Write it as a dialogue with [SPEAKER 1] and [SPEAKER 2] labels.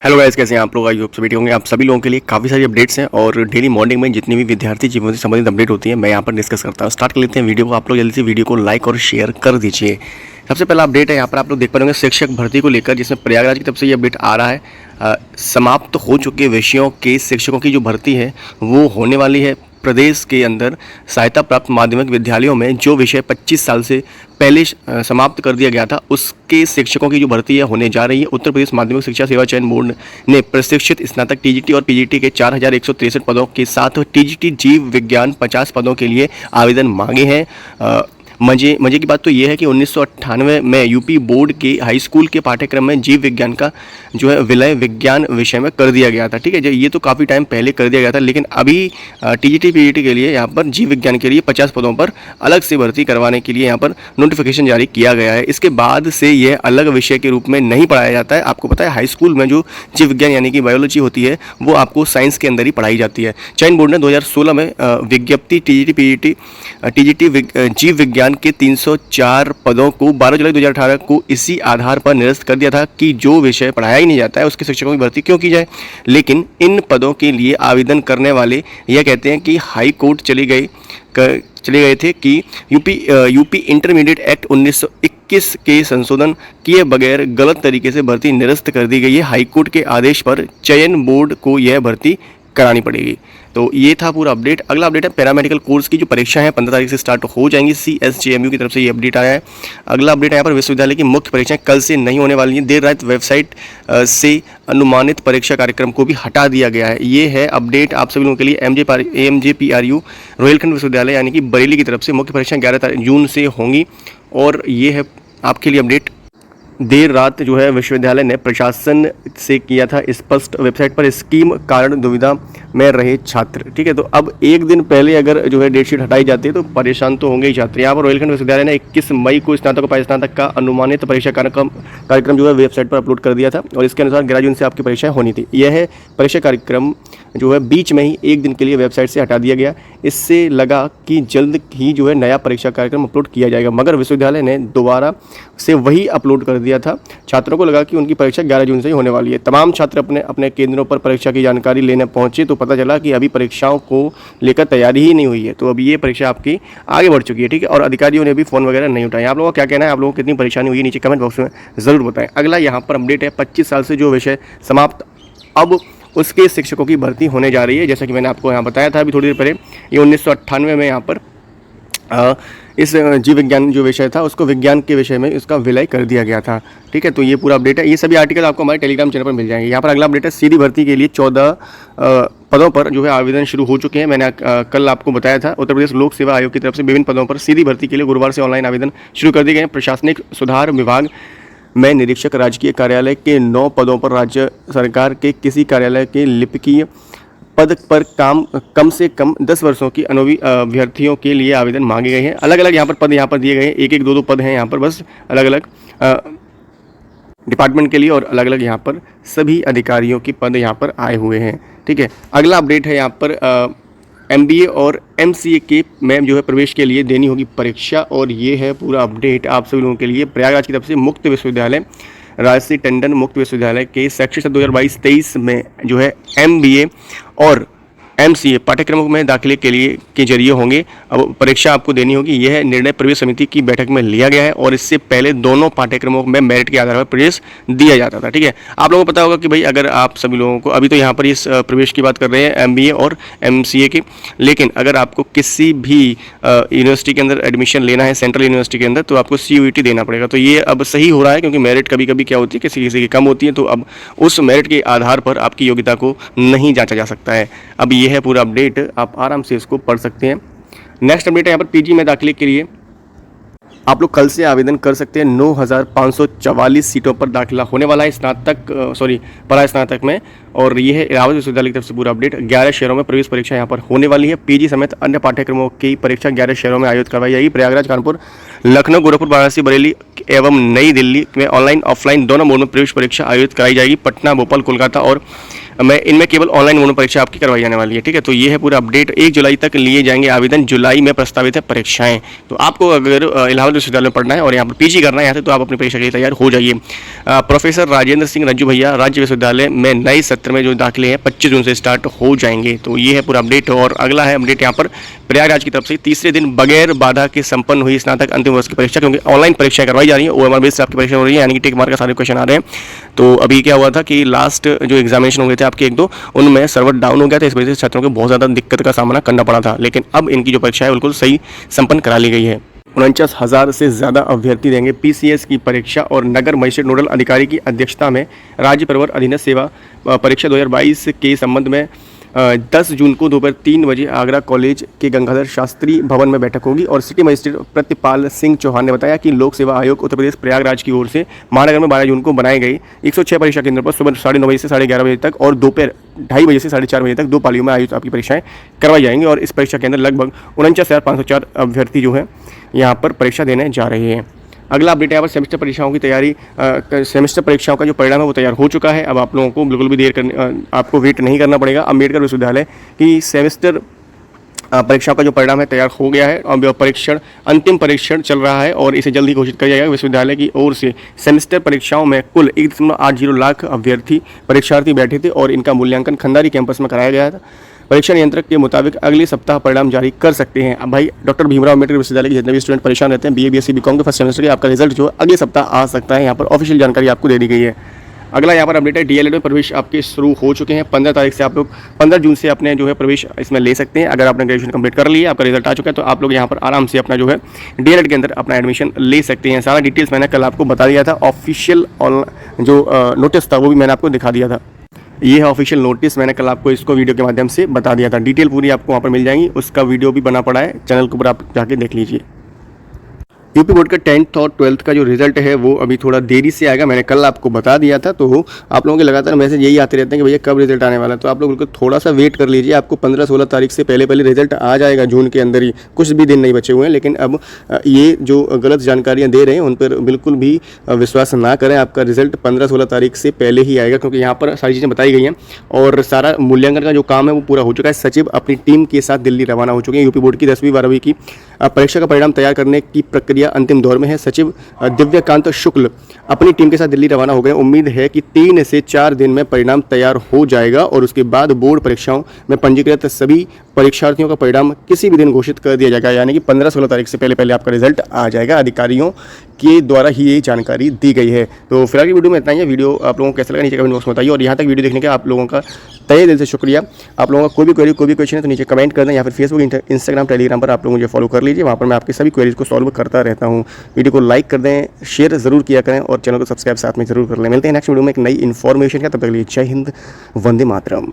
[SPEAKER 1] Hello guys, कैसे हैं आप लोग? आई होप सभी ठीक होंगे। आप सभी लोगों के लिए काफ़ी सारी अपडेट्स हैं और डेली मॉर्निंग में जितनी भी विद्यार्थी जीवन से संबंधित अपडेट होती है मैं यहाँ पर डिस्कस करता हूँ। स्टार्ट कर लेते हैं वीडियो को। आप लोग जल्दी से वीडियो को लाइक और शेयर कर दीजिए। सबसे पहला अपडेट है यहाँ पर आप लोग देख पा रहे होंगे शिक्षक भर्ती को लेकर, जिसमें प्रयागराज की तरफ से ये अपडेट आ रहा है। समाप्त हो चुके विषयों के शिक्षकों की जो भर्ती है वो होने वाली है। प्रदेश के अंदर सहायता प्राप्त माध्यमिक विद्यालयों में जो विषय 25 साल से पहले समाप्त कर दिया गया था उसके शिक्षकों की जो भर्ती है होने जा रही है। उत्तर प्रदेश माध्यमिक शिक्षा सेवा चयन बोर्ड ने प्रशिक्षित स्नातक टीजीटी और पीजीटी के 4163 पदों के साथ टीजीटी जीव विज्ञान 50 पदों के लिए आवेदन मांगे हैं। मजे की बात तो ये है कि 1998 में यूपी बोर्ड के हाई स्कूल के पाठ्यक्रम में जीव विज्ञान का जो है विलय विज्ञान विषय में कर दिया गया था। ठीक है, ये तो काफ़ी टाइम पहले कर दिया गया था, लेकिन अभी टीजीटी पीजीटी के लिए यहाँ पर जीव विज्ञान के लिए 50 पदों पर अलग से भर्ती करवाने के लिए यहाँ पर नोटिफिकेशन जारी किया गया है। इसके बाद से यह अलग विषय के रूप में नहीं पढ़ाया जाता है। आपको पता है हाई स्कूल में जो जीव विज्ञान यानी कि बायोलॉजी होती है वो आपको साइंस के अंदर ही पढ़ाई जाती है। चयन बोर्ड ने 2016 में विज्ञप्ति टीजीटी जीव विज्ञान के 304 पदों को 12 जुलाई 2018 को इसी आधार पर निरस्त कर दिया था कि जो विषय पढ़ाया ही नहीं जाता है उसके शिक्षकों की भर्ती क्यों की जाए। लेकिन इन पदों के लिए आवेदन करने वाले यह कहते हैं कि हाई कोर्ट चले गए थे कि यूपी इंटरमीडिएट एक्ट 1921 के संशोधन किए बगैर गलत तरीके से भर्ती निरस्त कर दी गई है। हाईकोर्ट के आदेश पर चयन बोर्ड को यह भर्ती करानी पड़ेगी। तो ये था पूरा अपडेट। अगला अपडेट है पैरामेडिकल कोर्स की जो परीक्षा है 15 तारीख से स्टार्ट हो जाएंगी। CSJMU की तरफ से ये अपडेट आया है। अगला अपडेट है यहाँ पर विश्वविद्यालय की मुख्य परीक्षाएं कल से नहीं होने वाली हैं। देर रात वेबसाइट से अनुमानित परीक्षा कार्यक्रम को भी हटा दिया गया है। ये है अपडेट आप सभी लोगों के लिए। AMJPRU रोहिलखंड विश्वविद्यालय यानी कि बरेली की तरफ से मुख्य परीक्षाएं 11 जून से होंगी और ये है आपके लिए अपडेट। देर रात जो है विश्वविद्यालय ने प्रशासन से किया था स्पष्ट वेबसाइट पर स्कीम कारण दुविधा में रहे छात्र। ठीक है, तो अब एक दिन पहले अगर जो है डेटशीट हटाई जाती है तो परेशान तो होंगे ही छात्र। यहाँ पर रोहिलखंड विश्वविद्यालय ने 21 मई को स्नातक और स्नातक का अनुमानित परीक्षा कार्यक्रम जो है वेबसाइट पर अपलोड कर दिया था और इसके अनुसार 11 जून से आपकी परीक्षाएं होनी थी। यह परीक्षा कार्यक्रम जो है बीच में ही एक दिन के लिए वेबसाइट से हटा दिया गया। इससे लगा कि जल्द ही जो है नया परीक्षा कार्यक्रम अपलोड किया जाएगा, मगर विश्वविद्यालय ने दोबारा से वही अपलोड कर दिया था। छात्रों को लगा कि उनकी परीक्षा 11 जून से ही होने वाली है। तमाम छात्र अपने अपने केंद्रों पर परीक्षा की जानकारी लेने पहुंचे तो पता चला कि अभी परीक्षाओं को लेकर तैयारी ही नहीं हुई है। तो अभी ये परीक्षा आपकी आगे बढ़ चुकी है। ठीक है, और अधिकारियों ने भी फ़ोन वगैरह नहीं उठाए। आप लोगों का क्या कहना है? आप लोगों को कितनी परेशानी हुई नीचे कमेंट बॉक्स में ज़रूर बताएं। अगला यहाँ पर अपडेट है 25 साल से जो विषय समाप्त अब उसके शिक्षकों की भर्ती होने जा रही है। जैसा कि मैंने आपको यहाँ बताया था अभी थोड़ी देर पहले, ये 1998 में यहाँ पर इस जीव विज्ञान जो विषय था उसको विज्ञान के विषय में इसका विलय कर दिया गया था। ठीक है, तो ये पूरा अपडेट है। ये सभी आर्टिकल आपको हमारे टेलीग्राम चैनल पर मिल जाएंगे। यहाँ पर अगला अपडेट है सीधी भर्ती के लिए 14 पदों पर जो है आवेदन शुरू हो चुके हैं। मैंने कल आपको बताया था उत्तर प्रदेश लोक सेवा आयोग की तरफ से विभिन्न पदों पर सीधी भर्ती के लिए गुरुवार से ऑनलाइन आवेदन शुरू कर दिए गए हैं। प्रशासनिक सुधार विभाग में निरीक्षक राजकीय कार्यालय के 9 पदों पर, राज्य सरकार के किसी कार्यालय के लिपिकीय पद पर कम से कम 10 वर्षों की अनुभवी अभ्यर्थियों के लिए आवेदन मांगे गए हैं। अलग अलग यहाँ पर पद यहाँ पर दिए गए हैं, एक 2 पद हैं यहाँ पर, बस अलग अलग डिपार्टमेंट के लिए और अलग अलग यहाँ पर सभी अधिकारियों के पद यहाँ पर आए हुए हैं। ठीक है, अगला अपडेट है यहाँ पर MBA और MCA के में जो है प्रवेश के लिए देनी होगी परीक्षा और ये है पूरा अपडेट आप सभी लोगों के लिए। प्रयागराज की तरफ से मुक्त विश्वविद्यालय राजसी टंडन मुक्त विश्वविद्यालय के शैक्षिक 2022-23 में जो है MBA और MCA पाठ्यक्रमों में दाखिले के जरिए होंगे। अब परीक्षा आपको देनी होगी। यह निर्णय प्रवेश समिति की बैठक में लिया गया है और इससे पहले दोनों पाठ्यक्रमों में मेरिट के आधार पर प्रवेश दिया जाता था। ठीक है, आप लोगों को पता होगा कि भाई अगर आप सभी लोगों को अभी तो यहाँ पर इस प्रवेश की बात कर रहे हैं MBA और MCA की, लेकिन अगर आपको किसी भी यूनिवर्सिटी के अंदर एडमिशन लेना है सेंट्रल यूनिवर्सिटी के अंदर तो आपको CUET देना पड़ेगा। तो ये अब सही हो रहा है क्योंकि मेरिट कभी कभी क्या होती है किसी की कम होती है, तो अब उस मेरिट के आधार पर आपकी योग्यता को नहीं जांचा जा सकता है। अब ये है पूरा अपडेट, आप आराम से इसको पढ़ सकते हैं। नेक्स्ट अपडेट है यहाँ पर PG में दाखिले के लिए आप लोग कल से आवेदन कर सकते हैं। 9,544 सीटों पर दाखिला होने वाला है परा स्नातक में और ये है इलाहाबाद विश्वविद्यालय की तरफ से पूरा अपडेट। 11 शहरों में प्रवेश परीक्षा यहाँ पर होने वाली है। PG समेत अन्य पाठ्यक्रमों की परीक्षा 11 शहरों में आयोजित करवाई जाएगी। प्रयागराज, कानपुर, लखनऊ, गोरखपुर, वाराणसी, बरेली एवं नई दिल्ली में ऑनलाइन ऑफलाइन दोनों मोड में प्रवेश परीक्षा आयोजित कराई जाएगी। पटना, भोपाल, कोलकाता और मैं इनमें केवल ऑनलाइन मोड में परीक्षा आपकी करवाई जाने वाली है। ठीक है, तो ये है पूरा अपडेट। 1 जुलाई तक लिए जाएंगे आवेदन, जुलाई में प्रस्तावित है परीक्षाएं। तो आपको अगर इलाहाबाद विश्वविद्यालय में पढ़ना है और यहाँ पर पीजी करना है यहाँ से, तो आप अपनी परीक्षा के लिए तैयार हो जाइए। प्रोफेसर राजेंद्र सिंह रज्जू भैया राज्य विश्वविद्यालय में नए सत्र में जो दाखिले हैं 25 जून से स्टार्ट हो जाएंगे। तो ये है पूरा अपडेट। और अगला है अपडेट यहाँ पर प्रयागराज की तरफ से तीसरे दिन बगैर बाधा के संपन्न हुई स्नातक अंतिम वर्ष की परीक्षा, क्योंकि ऑनलाइन परीक्षा करवाई जा रही है, ओएमआर बेस से आपकी परीक्षा हो रही है, यानी कि टिक मार्क का सारे क्वेश्चन आ रहे हैं। तो अभी क्या हुआ था कि लास्ट जो एग्जामिनेशन हो गए थे आपके 1-2, उनमें सर्वर डाउन हो गया था, इस वजह से छात्रों को बहुत ज़्यादा दिक्कत का सामना करना पड़ा था। लेकिन अब इनकी जो परीक्षा है बिल्कुल सही संपन्न करा ली गई है। 49,000 से ज़्यादा अभ्यर्थी देंगे पीसीएस की परीक्षा, और नगर मजिस्ट्रेट नोडल अधिकारी की अध्यक्षता में राज्य प्रवर अधीनस्थ सेवा परीक्षा 2022 के संबंध में 10 जून को दोपहर 3 बजे आगरा कॉलेज के गंगाधर शास्त्री भवन में बैठक होगी। और सिटी मजिस्ट्रेट प्रतिपाल सिंह चौहान ने बताया कि लोक सेवा आयोग उत्तर प्रदेश प्रयागराज की ओर से महानगर में 12 जून को बनाए गए 106 परीक्षा केंद्र पर सुबह 9:30 बजे से 11:30 बजे तक और दोपहर 2:30 बजे से 4:30 बजे तक 2 पालियों में आयोजित आपकी परीक्षाएं करवाई जाएंगी। और इस परीक्षा के अंदर लगभग 49,504 अभ्यर्थी जो है यहाँ पर परीक्षा देने जा रहे हैं। अगला अपडेट है यहाँ पर सेमेस्टर परीक्षाओं की तैयारी। सेमेस्टर परीक्षाओं का जो परिणाम है वो तैयार हो चुका है। अब आप लोगों को बिल्कुल भी देर करने आपको वेट नहीं करना पड़ेगा। अम्बेडकर विश्वविद्यालय की सेमेस्टर परीक्षाओं का जो परिणाम है तैयार हो गया है और अंतिम परीक्षण चल रहा है और इसे जल्द ही घोषित किया जाएगा। विश्वविद्यालय की ओर से सेमेस्टर परीक्षाओं में कुल 1.80 लाख परीक्षार्थी बैठे थे और इनका मूल्यांकन खंडारी कैंपस में कराया गया था। परीक्षा नियंत्रक के मुताबिक अगले सप्ताह परिणाम जारी कर सकते हैं। अब भाई डॉक्टर भीमराव अम्बेडकर विश्वविद्यालय के जितने भी स्टूडेंट परेशान रहते हैं, बीए बीएससी बीकॉम के फर्स्ट सेमेस्टर के, आपका रिजल्ट जो अगले सप्ताह आ सकता है। यहाँ पर ऑफिशियल जानकारी आपको दे दी गई है। अगला यहाँ पर अपडेट है, डीएलएड में प्रवेश आपके शुरू हो चुके हैं। 15 तारीख से आप लोग 15 जून से अपने जो है प्रवेश इसमें ले सकते हैं। अगर आपने ग्रेजुएशन कंप्लीट कर लिया, आपका रिजल्ट आ चुका है, तो आप लोग यहाँ पर आराम से अपना जो है डीएलएड के अंदर अपना एडमिशन ले सकते हैं। सारा डिटेल्स मैंने कल आपको बता दिया था। ऑफिशियल जो नोटिस था वो भी मैंने आपको दिखा दिया था। ये है ऑफिशियल नोटिस, मैंने कल आपको इसको वीडियो के माध्यम से बता दिया था। डिटेल पूरी आपको वहाँ पर मिल जाएंगी, उसका वीडियो भी बना पड़ा है चैनल के ऊपर, आप जाके देख लीजिए। यूपी बोर्ड का 10th और 12th का जो रिजल्ट है वो अभी थोड़ा देरी से आएगा, मैंने कल आपको बता दिया था। तो आप लोगों के लगातार मैसेज यही आते रहते हैं कि भैया कब रिजल्ट आने वाला है, तो आप लोग बिल्कुल थोड़ा सा वेट कर लीजिए। आपको 15-16 तारीख से पहले रिजल्ट आ जाएगा, जून के अंदर ही, कुछ भी दिन नहीं बचे हुए हैं। लेकिन अब ये जो गलत जानकारियाँ दे रहे हैं उन पर बिल्कुल भी विश्वास ना करें। आपका रिजल्ट 15-16 तारीख से पहले ही आएगा, क्योंकि यहाँ पर सारी चीज़ें बताई गई हैं और सारा मूल्यांकन का जो काम है वो पूरा हो चुका है। सचिव अपनी टीम के साथ दिल्ली रवाना हो चुके हैं। यूपी बोर्ड की 10वीं-12वीं की परीक्षा का परिणाम तैयार करने की प्रक्रिया अंतिम दौर में है। सचिव दिव्यकांत शुक्ल अपनी टीम के साथ दिल्ली रवाना हो गए। उम्मीद है कि 3 से 4 दिन में परिणाम तैयार हो जाएगा और उसके बाद बोर्ड परीक्षाओं में पंजीकृत सभी परीक्षार्थियों का परिणाम किसी भी दिन घोषित कर दिया जाएगा, यानी कि 15-16 तारीख से पहले आपका रिजल्ट आ जाएगा। अधिकारियों के द्वारा ही ये जानकारी दी गई है। तो फिलहाल की वीडियो में इतना ही है। वीडियो आप लोगों को कैसा लगा नीचे कमेंट बॉक्स में बताइए, और यहाँ तक वीडियो देखने का आप लोगों का तहे दिल से शुक्रिया। आप लोगों का कोई भी क्वेरी, कोई भी क्वेश्चन है तो नीचे कमेंट कर दें, या फिर फेसबुक, इंस्टाग्राम, टेलीग्राम पर आप लोग मुझे फॉलो कर लीजिए। वहाँ पर मैं आपकी सभी क्वेरीज को सॉल्व करता रहता हूँ। वीडियो को लाइक कर दें, शेयर ज़रूर किया करें और चैनल को सब्सक्राइब साथ में जरूर कर लें। मिलते हैं नेक्स्ट वीडियो में एक नई इन्फॉर्मेशन का, तब तक के लिए जय हिंद, वंदे मातरम।